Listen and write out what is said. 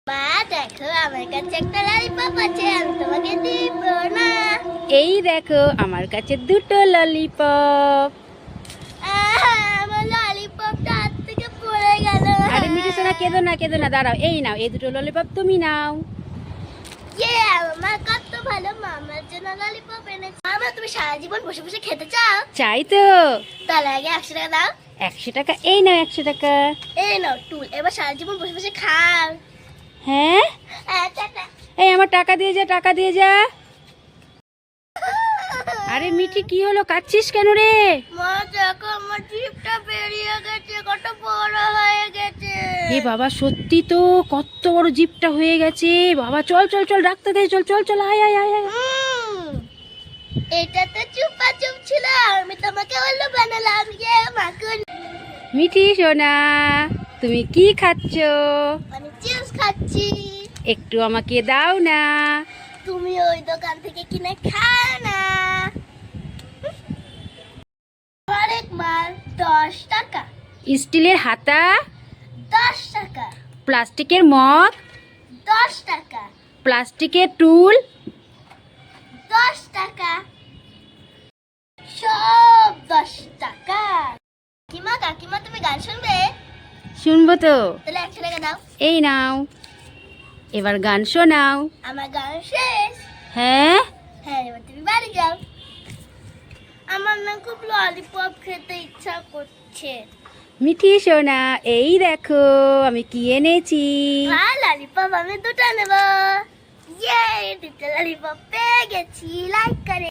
মা দেখো আমার কাছে একটা ললিপপ আছে, আমি তোমাকে দিব না। এই দেখো আমার কাছে দুটো ললিপপ। আমার ললিপপটা হাত থেকে পড়ে গেল। আরে মিঠু সোনা, কেঁদো না কেঁদো না, দাঁড়াও, এই নাও, এই দুটো ললিপপ তুমি নাও। আমার কত ভালো মামার জন্য ললিপপ এনেছে। মামা তুমি সারা জীবন বসে বসে খেতে চাও? চাই তো। তাহলে আগে 100 টাকা দাও। 100 টাকা? এই নাও 100 টাকা। এই নাও টুল, এবার সারা জীবন বসে বসে খাও। হ্যাঁ, টাকা। এই আমার টাকা দিয়ে যা, টাকা দিয়ে যা। আরে মিঠি, কি হলো, কাঁদছিস কেন রে? মা দেখো আমার জিভটা বেরিয়ে গেছে, কত বড় হয়ে গেছে। এ বাবা, সত্যি তো কত বড় জিভটা হয়ে গেছে। বাবা চল চল চল, ডাক্তার দেখ, চল চল চল, আয় আয় আয় আয়। এটা তো চুপা চুপ ছিল, আমি তোমাকে বললো বানালাম। মাখন। মিঠি সোনা, তুমি কি খাচ্ছো? আমি চিপস খাচ্ছি। একটু আমাকে দাও না। তুমি ওই দোকান থেকে কিনে খাও না। আরেক মাল 10 টাকা। স্টিলের হাতা, 10 টাকা। প্লাস্টিকের মগ, 10 টাকা। প্লাস্টিকের টুল, 10 টাকা। সব 10 টাকা। কাকিমা কাকিমা তুমি গান শুনবে? শুনবো তো। তাহলে 100 টাকা দাও। এই নাও, এবার গান শোনাও। আমার গান শেষ। হ্যাঁ, হ্যাঁ, এবার তুমি বাড়ি যাও। আমার না খুব ললিপপ খেতে ইচ্ছা করছে। মিঠি সোনা, এই দেখো আমি কি এনেছি। ললিপপ আমি দুটো নেব। ইয়ে, দুটো ললিপপ পেয়ে গেছি। লাইক করে